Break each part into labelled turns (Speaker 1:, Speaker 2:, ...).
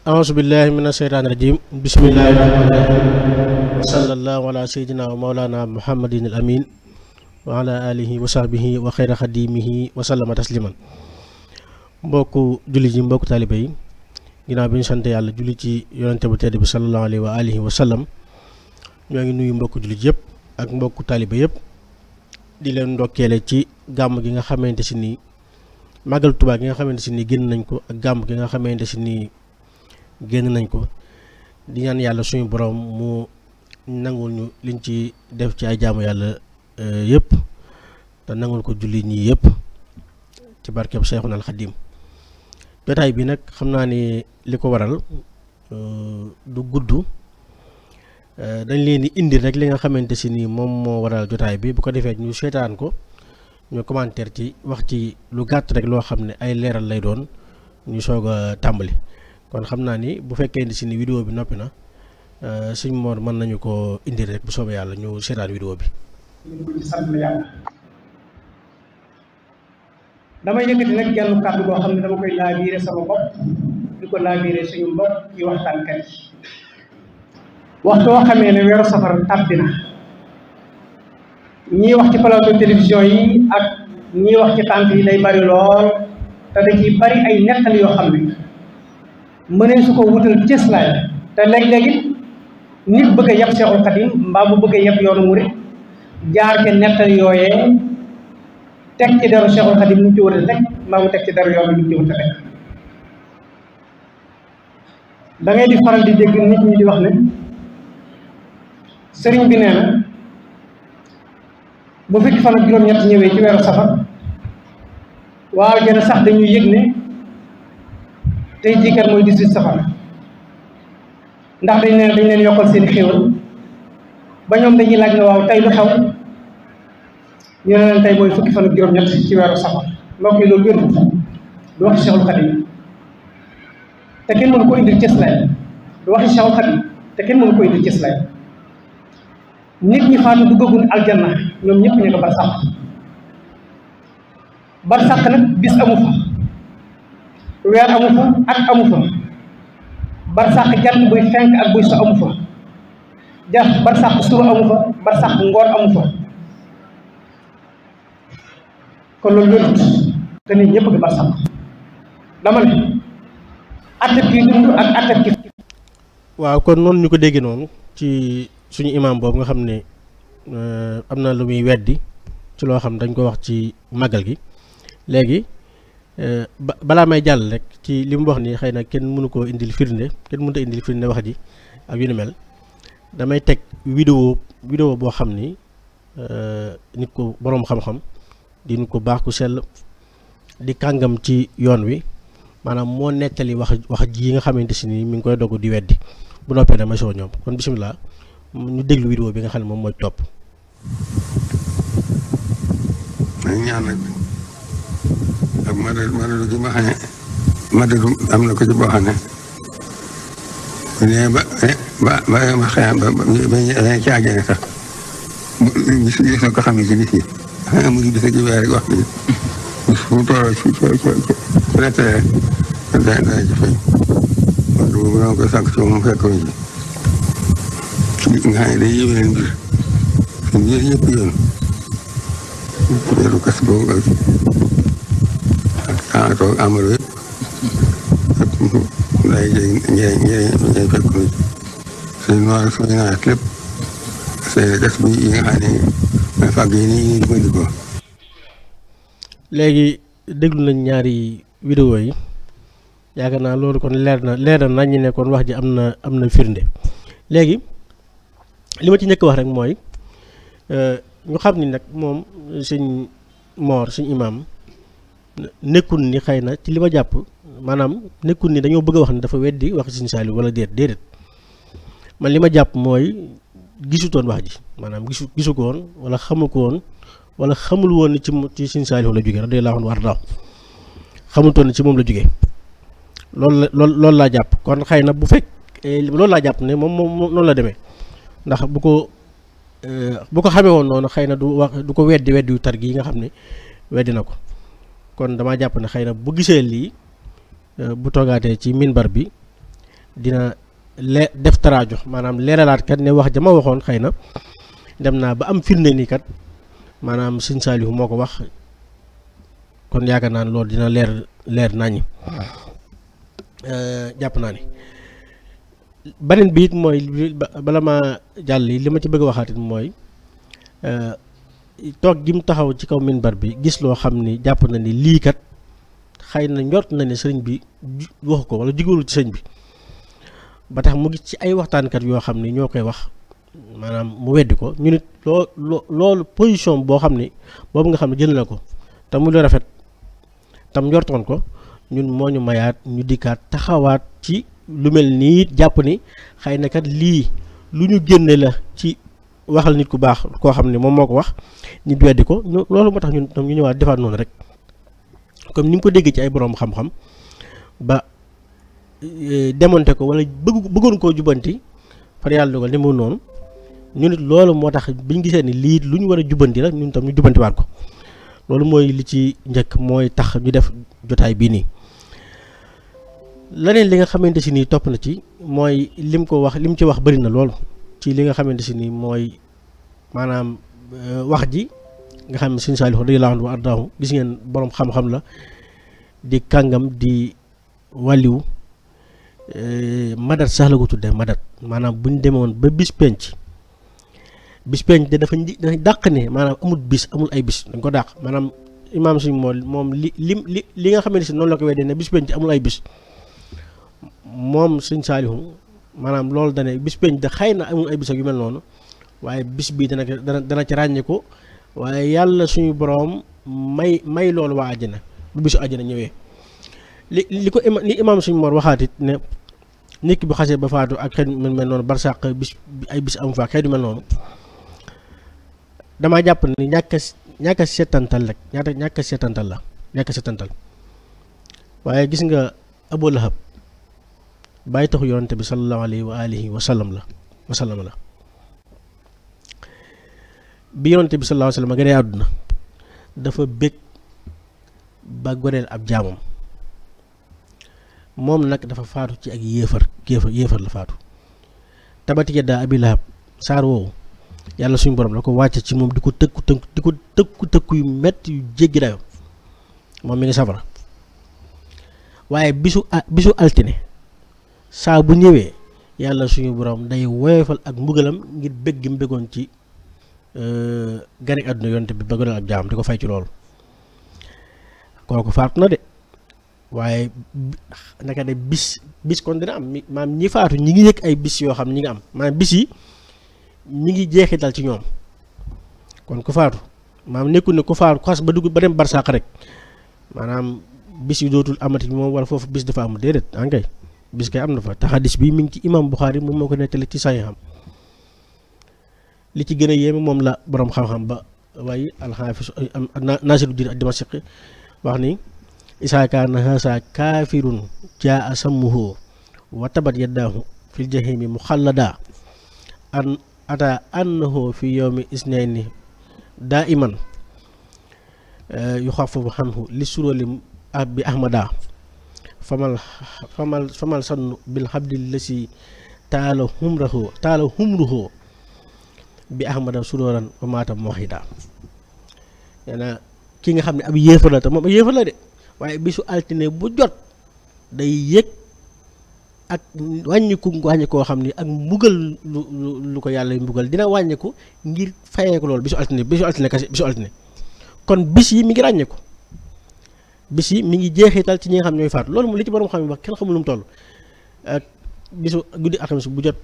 Speaker 1: auzu billahi mina sheytaani rajim bismillahi rahmaani rahim wa sallallahu ala sayyidina wa mawlana muhammadin al amin wa ala alihi wa sahbihi wa xayra xadimihi wa sallama tasliman. mbokku julli ji mbokku taalibe yi ginnaaw bi ñu sant yàlla julli ci yonente bu tedd bi sallallahu alayhi wa alihi wa sallam ñoo ngi nuyu mbokku julli ji yëpp ak mbokku taalibe yëpp di leen ndokkeele ci gàmm gi nga xamante si nii màggal Tuubaa gi nga xamante si nii génn nañ ko ak gàmm gi nga xamante si nii génn nañ ko di ñaan yàlla suñu borom mu nangul ñu liñ ci def ci ay jaamu yàlla yëpp te nangul ko julli ñi yëpp ci barkeb Seexuna al Xadiim. jotaay bi nag xam naa ni li ko waral du gudd dañ leen di indi rek li nga xamante si nii moom moo waral jotaay bi bu ko defee ñu seetaan ko ñu commentaire ci wax ci lu gàtt rek loo xam ne ay leeral lay doon ñu soog a tàmbali. kon xam naa ni bu fekkee ni si ni vidéo bi noppi na suñ Mor mën nañu ko indi rek bu soobee yàlla ñu seetaan vidéo bi.
Speaker 2: sant yàlla damay yëkkati nag genn kàddu boo xam ne dama koy laabiire sama bopp di ko laabiire suñu mbokk ci waxtaankat yi waxtu woo xamee ne weeru safar tàbbi na ñii wax ci plateau télévision yi ak ñii wax ci tànt yi day bari lool te da ciy bari ay nettali yoo xam ne mënee su ko wutal cëslaay te léeg-léeg it nit bëgg a yab Seexul Xadiim mbaa mu bëgg a yab yoonu murit jaar ke nettal yooyee teg ci deru Seexul Xadiim mu ci war a teg mbaa mu teg ci deru yoon bi mu ci war a teg da ngay di faral di dégg nit ñi di wax ne sëriñ bi nee na bu fukki fan ak juróom-ñett ñëwee ci weeru safar waaw jëna sax dañuy yëg ne tey jii kat mooy 18 safar ndax dañ leen yokkal seen xéwal ba ñoom dañuy laaj ne waaw tey lu xew ñu ne leen tey mooy fukki fan ak juróom-ñett ci weeru safar mbokk yi loolu wérut du waxi Seexul Xadiim te kenn mënu ko indil cëslaay du waxi Seexul Xadiim te kenn mënu ko indil cëslaay nit ñi faatu duggagul aljanna ñoom ñëpp ñu ko barsàq barsàq nag bis amu fa weer amu fa at amu fa barsàq jant buy fenk ak buy so amu fa barsàq suba amu fa barsàq ngoon amu fa kon loolu wérut te nit ñëpp gi barsàq dama ne atteb kii dund ak atteb ki
Speaker 1: waaw kon noonu ñu ko déggee noonu ci suñu imaam boobu nga xam ne am na lu muy weddi ci loo xam dañ ko wax ci màggal gi léegi balaa may jàll rek ci li mu wax ni xëy na kenn mënu koo indil firnde kenn mënut a indil firnde wax ji ak yu ni mel damay teg vidéo boo xam ni nit ko boroom xam-xam di nit ko baax ku sell di kàngam ci yoon wi maanaam moo nettali wax ji nga xamante si ni mi ngi koy dogu di weddi bu noppee damay soo ñoom kon bisimilah ñu déglu vidéo bi nga xam ne moom mooy topp.
Speaker 3: ak madadu gi ma xam ne madadu am na ko ci boo xam ne bu nee ba ma xëy ba caagee sax gis na ko xam ne ci nit ñi mu ngi gis ci weer rek wax ni fu tolloo ci nettalee dana ci fay man boobu dama koy sànq ci moom fekkoon ci nga xam ne day yéwénal mbir ñëpp yoon weeru kas boobu ak toog amalo yëpp ak lay njëriñ fekk na suñu noor suñu naat lépp seen gas bi yi nga xam ne mooy fàgg yi nii jëfandikoo.
Speaker 1: léegi déglu nañ ñaari vidéo yi yaakaar naa loolu kon leer na nañ ñu ne kon wax ji am na firnde léegi li ma ci njëkk wax rek mooy ñu xam ni nag moom suñ Mor suñ imaam nekkul ni xëy na ci li ma jàpp maanaam nekkul ni dañoo bëgg a wax ni dafa weddi wax Sëñ Saaliw wala déedéet man li ma jàpp mooy gisutoon wax ji maanaam gisu ko woon wala xamu ko woon wala xamul woon ni ci Sëñ Saaliw la jógee radiyallaahu anhu warda xamutoon ni ci moom la jógee loolu laa jàpp kon xëy na bu loolu laa jàpp ne moom noonu la demee ndax bu ko xamee woon noonu xëy na du ko weddi yu tar gi yi nga xam ne weddi na ko kon damaa jàpp ne xëy na bu gisee lii bu toogaatee ci minbar bi dina def taraajo maanaam leeralaat kat ne wax jama waxoon xëy na dem naa ba am firnde nii kat maanaam sëñ Saalihu moo ko wax kon yaakaar naa ne loolu dina leer naññi jàpp naa ni beneen bi it mooy bala ma jàll li ma ci bëgg a waxaat it mooy toog gi mu taxaw ci kaw minbar bi gis loo xam ni jàpp na ni lii kat xëy na njort na ne sëriñ bi waxu ko wala jigéelu ci sëñ bi ba tax mu gis ci ay waxtaankat yoo xam ni ñoo koy wax maanaam mu weddi ko ñu nit loolu position boo xam ni boobu nga xam ne jël na ko te mu lu rafet tam njortoon ko ñun moo ñu mayaat ñu dikkaat taxawaat ci lu mel nii jàpp ni xëy na kat lii lu ñu génne la ci waxal nit ku baax koo xam ne moom moo ko wax nit weddi ko loolu moo tax ñun tam ñu ñëwaat defaat noonu rek comme ni mu ko déggee ci ay borom xam-xam ba démonté ko wala bëggoon koo jubanti far yàlla dogal ni mu noonu ñu nit loolu moo tax biñ gisee ni lii lu ñu war a jubanti la ñun tam ñu jubantiwaat ko loolu mooy li ci njëkk mooy tax ñu def jotaay bii nii. leneen li nga xamante si nii topp na ci mooy lim ci wax bari na lool ci li nga xamante si nii mooy maanaam wax ji nga xam ne Sëñ Saalihu radiyallaahu anhu wa ardaahu gis ngeen borom xam-xam la di kàngam di wàlliwu madat sax la ko tuddee madat maanaam bu ñu demoon ba bis penc de dafa dàq ne maanaam amul ay bis dañ ko dàq maanaam imaam suñ moom li nga xamante si noonu la ko weddee ne bis penc amul ay bis moom Sëñ Saalihu maanaam loolu dane bis penc da xëy na amul ay bis ak yu mel noonu waaye bis bii dana ci ràññeeku waaye yàlla suñu boroom may loolu waa àjjana bu bisu àjjana ñëwee li imaam suñu mor waxaatit ne nit ki bu xasee ba faatu ak xeet mel noonu barsàq ay bis am fa xeet yu mel noonu damaa jàpp ne ñàkk a seetantal rek ñàkk a seetantal waaye gis nga Abu Lahab bàyyi taxu yonante bi sallallahu alayhi wa alihi wa sallam la bi yonante bi sallallahu alayhi wa sallam gënee àdduna dafa bég ba goreel ab jaamam moom nag dafa faatu ci ak yéefar la faatu tabati yadaa abi lahab saar woowu yàlla suñu borom la ko wàcce ci moom di ko tëkku yu metti yu jéggi dayo moom mi ngi safara waaye bisu altine saa bu ñëwee yàlla suñu borom day woyofal ak mbugalam ngir bég gi mu bégoon ci gane àdduna yonte bi ba goreel ab jaamam di ko fay ci loolu kooku faatu na de waaye naka de bis kon dina am maam ñi faatu ñi ngi yëg ay bis yoo xam ñi ngi am maanaam bis yi ñi ngi jeexital ci ñoom kon ku faatu maam nekkul ne ku faatu xas ba dugg ba dem barsàq rek maanaam bis yi dootul amati moom wala foofu bis dafa am déedéet ankay bis kay am na fa te xadis bi mi ngi ci imam Buxaari moom moo ko nettali ci saxiixam li ci gën a yéeme moom la borom xam-xam ba waaye alxaafis Naasirudiin ad-Dimashqi wax ni isaa kaana haasa kaafirun jaa sammuhu wa tabat yaddaahu fil jahimi muxallada an ata annahu fi yawmi isnayni daiman yuxaffafu anhu li suroli bi ahmada famal sannu bil habdi lasi taala humruhu bi ahmada suroran wa maata muwahida nee na ki nga xam ne ab yéefar la te moom ab yéefar la de waaye bisu altine bu jot day yëg ak wàññiku koo xam ni ak mbugal lu ko yàlla mbugal dina wàññiku ngir fayee ko loolu bisu altine kese bisu altine kon bis yi mi ngi ràññeeku bis yi mi ngi jeexital ci ñi nga xam ñooy faatu loolu moom li ci borom xam ne wax kenn xamul lu mu toll ak bisu guddi alxames bu jot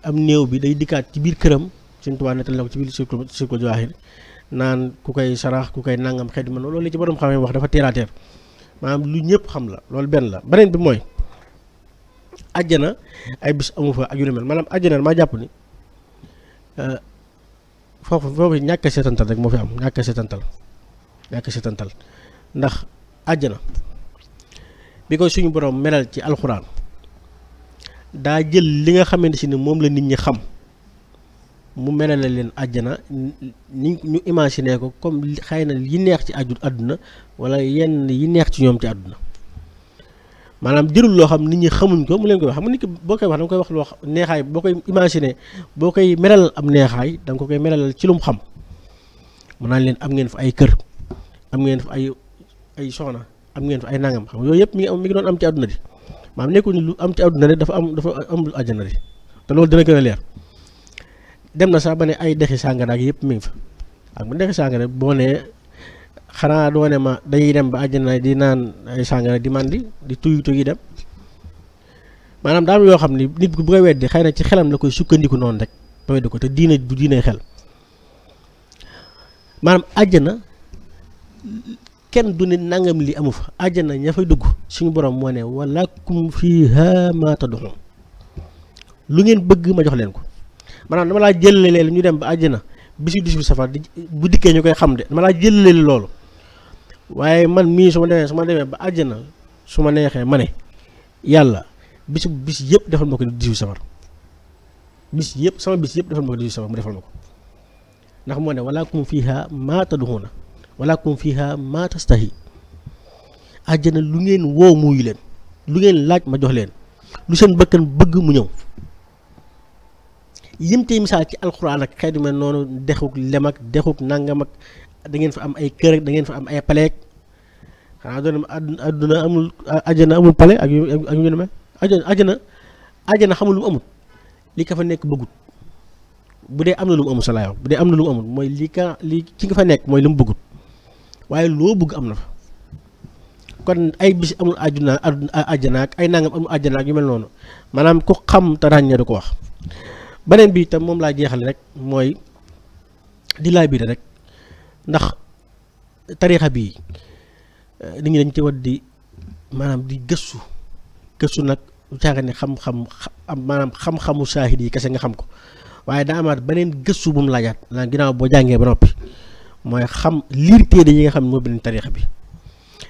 Speaker 1: am néew bi day dikkaat ci biir këram Sëñ Tuubaa nettal na ko ci biir Sirkul Jawaahir naan ku koy sarax ku koy nangam xeet ma loolu li ci borom xam ne wax dafa teer a teer maanaam lu ñëpp xam la loolu benn la beneen bi mooy àjjana ay bis amu fa ak yu mel maanaam àjjana maa jàpp ni foofu ñàkk a seetantal rek moo fi am ñàkk a seetantal ndax àjjana bi ko suñu borom melal ci alxuraan daa jël li nga xamante si ni moom la nit ñi xam mu melale leen àjjana ni ñu imaginer ko comme xëy na yi neex ci àdduna wala yenn yi neex ci ñoom ci àdduna maanaam jërul loo xam nit ñi xamuñ ko mu leen koy wax xam nga nit ki boo koy wax da nga koy wax loo neexaay boo koy imaginer boo koy melal am neexaay da nga ko koy melalal ci lu mu xam mu naan leen am ngeen fa ay kër am ngeen fa ay soxna am ngeen fa ay nangam xam nga yooyu yëpp mi ngi doon am ci àdduna di maanaam nekkul ni lu am ci àdduna rek dafa amul àjjana di te loolu dina gën a leer dem na sax ba ne ay dexi sàngara ak yëpp mi ngi fa ak bu dexi sàngara boo nee xanaa doo ne ma dañuy dem ba àjjana di naan ay sàngara di mandi di tuyi dem maanaam daam yoo xam ni nit bu koy weddi xëy na ci xelam la koy sukkandiku noonu rek ba weddi ko te diine bu diine xel maanaam àjjana kenn du ne nangam li amu fa àjjana ña fay dugg suñu borom moo ne walakum fiha ma tad'un lu ngeen bëgg ma jox leen ko maanaam dama laa jëlale ñu dem ba àjjana bisu 18 safar bu dikkee ñu koy xam de dama laa jëlale loolu waaye man mii su ma demee ba àjjana su ma neexee ma ne yàlla bis yëpp defal ma ko 18 safar bis yëpp sama bis yëpp defal ma ko 18 safar mu defal ma ko ndax moo ne walakum fiha ma tad'una walakum fiha ma tastahi àjjana lu ngeen woo muuyu leen lu ngeen laaj ma jox leen lu seen bëkkan bëgg mu ñëw yimtee misaal ci alxuraan ak xeetu mel noonu dexuk lem ak dexuk nangam ak da ngeen fa am ay kër da ngeen fa am ay paleek xanaa doon àdduna amul àjjana amul pale ak yu ñu mel àjjana xamul lu mu amul li ka fa nekk bëggut bu dee am na lu mu amul sa laay wax bu dee am na lu mu amul mooy li ki nga fa nekk mooy li mu bëggut waaye loo bëgg am na fa kon ay bis amul àjjana ak ay nangam amul àjjana ak yu mel noonu maanaam ku xam te ràññee du ko wax beneen bi itam moom laa jeexale rek mooy di laay biir rek ndax tariixa bii nit ñi dañ ci war di maanaam di gëstu nag lu caaga ne maanaam xam-xamu saahid yi kese nga xam ko waaye daa amaat beneen gëstu bu mu laajaat la ginnaaw boo jàngee ba noppi mooy xam liir téere yi nga xam ne moo beneen tariixa bi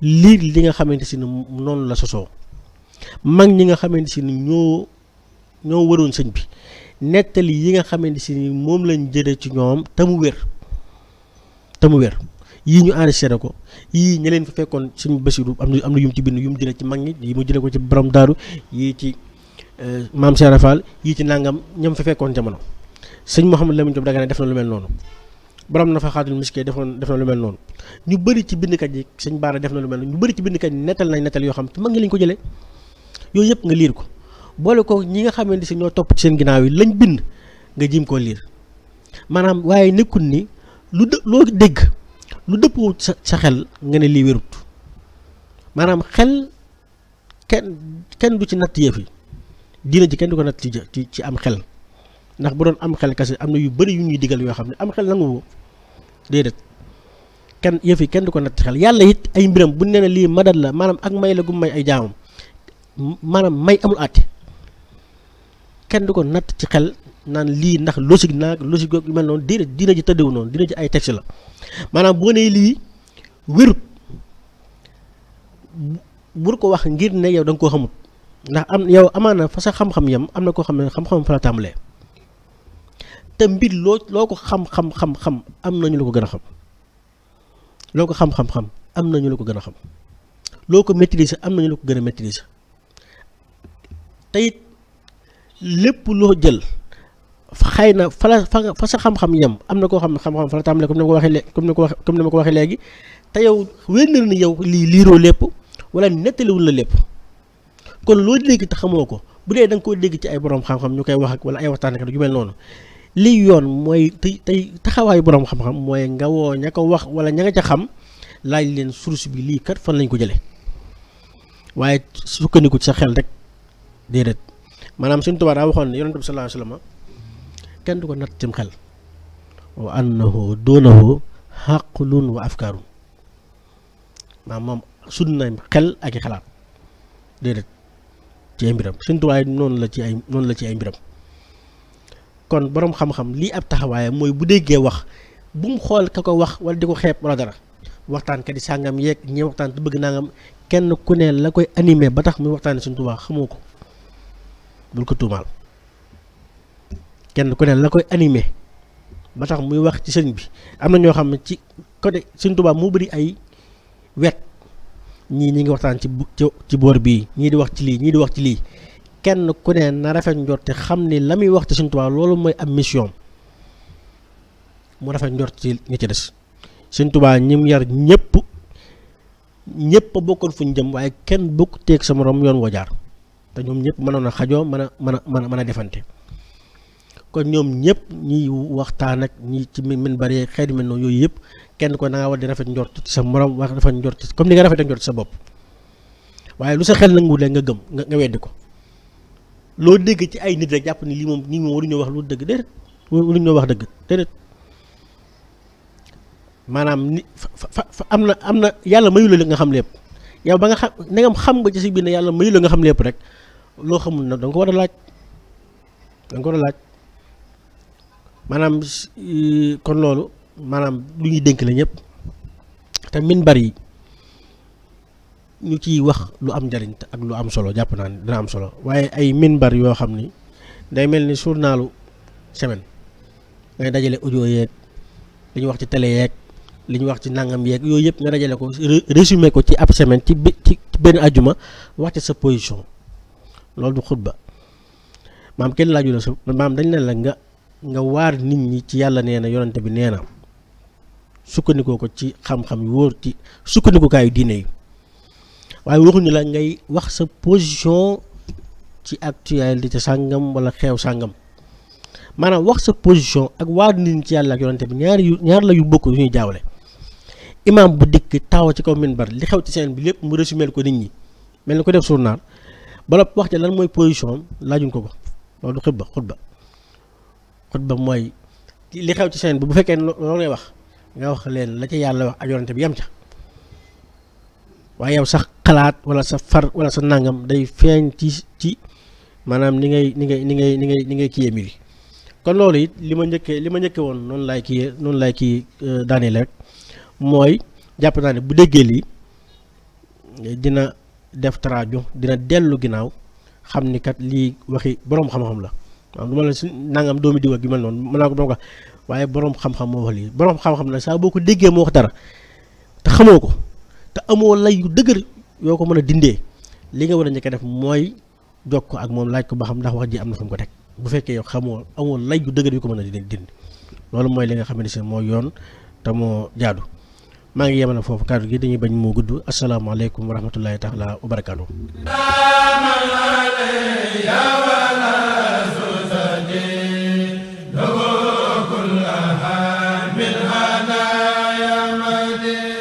Speaker 1: liir li nga xamante si ni noonu la sosoo mag ñi nga xamante si ni ñoo waroon sëñ bi nettali yi nga xamante si ni moom lañ jëlee ci ñoom te mu wér yii ñu enregistré ko yii ña leen fa fekkoon suñu Basiru am na yum ci bind yu mu jëlee ci mag ñi yi mu jëlee ko ci borom daaru yii ci maam Cheikh Rafal yii ci nangam ñam fa fekkoon jamono sëñ Mouhamadou Lamine Diop Dagana def na lu mel noonu borom na fa xaatul miskee def na lu mel noonu ñu bëri ci bindkat yi sëñ Baara def na lu mel noonu ñu bëri ci bindkat yi nettal yoo xam te mag ñi lañ ko jëlee yooyu yëpp nga liir ko boole ko ñi nga xamante si ñoo topp ci seen ginnaaw yi lañ bind nga jim koo liir maanaam waaye nekkul ni loo dégg lu dëppoo sa xel nga ne lii wérut maanaam xel kenn du ci natt yëf yi diina ji kenn du ko natt ci am xel ndax bu doon am xel kese am na yu bëri yu ñuy digal yoo xam ne am xel nangu déedéet yëf yi kenn du ko natt ci xel yàlla it ay mbiram bu nee na lii madad la maanaam ak may la gu may ay jaamam maanaam may amul àtte kenn du ko natt ci xel naan lii ndax logique yu mel noonu déedéet diina ji tëddewu noonu diina ji ay texte la maanaam boo nee lii wérut bur ko wax ngir ne yow da nga koo xamut ndax yow amaana fa sa xam-xam yam am na koo xam ne xam-xam fa la tàmbalee te mbir loo ko xam am nañu la ko gën a xam loo ko xam-xam am nañu la ko gën a xam loo ko maîtriser am nañu la ko gën a maîtriser te it lépp loo jël xëy na fa sa xam-xam yem am na koo xam ne xam-xam fa la tàmbalee comme ni ma ko waxee léegi te yow wér na ni yow lii liiroo lépp wala nettaliwul la lépp kon loo dégg te xamoo ko bu dee da nga koo dégg ci ay borom xam-xam ñu koy wax ak wala ay waxtaankat yu mel noonu lii yoon mooy tey taxawaayu borom xam-xam mooy nga woo ña ko wax wala ña nga ca xam laaj leen source bi lii kat fan lañ ko jëlee waaye sukkandiku ci sa xel rek déedéet maanaam suñu tubaab daa waxoon ne yonent bi sallallahu alayhi wa sallam kenn du ko natt cim xel wa annahu duunahu xaqlun wa afkaarun maanaam moom sunna xel ak i xalaat déedéet ci ay mbiram suñu tubaab noonu la ci ay mbiram kon borom xam-xam lii ab taxawaayam mooy bu déggee wax bu mu xool ka ko wax wala di ko xeeb wala dara waxtaan kat di sàngam yeeg ñi waxtaan te bëgg nangam kenn ku ne la koy animé ba tax muy waxtaanee suñu tubaab xamoo ko bul ko tuumaal kenn ku ne la koy animé ba tax muy wax ci sëriñ bi am na ñoo xam ne ci côté Sëriñ Tuubaa moo bëri ay wet ñii ñi ngi waxtaan ci boor bii ñii di wax ci lii ñii di wax ci lii kenn ku ne na rafet njort te xam ni la muy wax ci Sëriñ Tuubaa loolu mooy am mission mu rafet njort ci ñi ci des Sëriñ Tuubaa ñi mu yar ñëpp a bokkoon fu ñu jëm waaye kenn bokk teeg sa morom yoon woo jaar te ñoom ñëpp mënoon a xajoo mën a defante kon ñoom ñëpp ñiy waxtaan ak ñi ci min bari xeeti mel noonu yooyu yëpp kenn ko da ngaa war di rafet njort ci sa morom wax rafet njort comme ni nga rafet njort ci sa bopp waaye lu sa xel nanguwul nga gëm nga weddi ko loo dégg ci ay nit rek jàpp ni lii moom waruñoo wax lu dëgg déedéet waruñoo wax dëgg déedéet maanaam ni fa am na yàlla mayu la nga xam lépp yow ba nga xam ne nga xam nga ci si biir ne yàlla mayu la nga xam lépp rek loo xamul nag da nga ko war a laaj maanaam kon loolu maanaam lu ñuy dénk la ñëpp te minbar yi ñu ciy wax lu am njariñ ak lu am solo jàpp naa ne dina am solo waaye ay minbar yoo xam ni day mel ni journalu semaine ngay dajale audio yeeg li ñu wax ci télé yeeg li ñu wax ci nangam yeeg yooyu yëpp nga dajale ko résumé ko ci ab semaine ci benn ajuma wax ci sa position loolu du xutba maam kenn laaju la sa maam dañ ne la nga waar nit ñi ci yàlla nee na yonante bi nee na sukkandikoo ko ci xam-xam yu wóor ci sukkandikukaayu diine yi waaye waxuñu la ngay wax sa position ci actualité sàngam wala xew sàngam maanaam wax sa position ak waar nit ñi ci yàlla ak yonante bi ñaar la yu bokk yu ñuy jaawale imaam bu dikk taw ci kaw minbar li xew ci seen bi lépp mu résumé ko nit ñi mel ni ko def journal bala wax ca lan mooy position laajuñ ko loolu xutba mooy li xew ci seen bi bu fekkee loolu ngay wax nga wax leen la ca yàlla wax ak yonante bi yem ca waaye yow sax xalaat wala sa far wala sa nangam day feeñ ci maanaam ni ngay kiyee mbir yi kon loolu it li ma njëkkee woon noonu laay kii daaneel rek mooy jàpp naa ne bu déggee lii dina def taraaju dina dellu ginnaaw xam ni kat lii waxi boroom xam-xam la waaw du ma la si nangam doomi diw ak yu mel noonu mën naa ko wax waaye boroom xam-xam moo wax lii boroom xam-xam na saa boo ko déggee moo wax dara te xamoo ko te amoo lay yu dëgër yoo ko mën a dindee li nga war a njëkk a def mooy jokk ko ak moom laaj ko ba xam ndax wax ji am na fu mu ko teg bu fekkee yow amoo lay yu dëgër yu ko mën a dindi loolu mooy li nga xamante ne moo yoon te moo jaadu maa ngi yemal foofu kàddu gi dañuy bañ moo gudd asalaamaaleykum wa rahmatullahi taala wa barakaatu.
Speaker 4: من هدايا مدين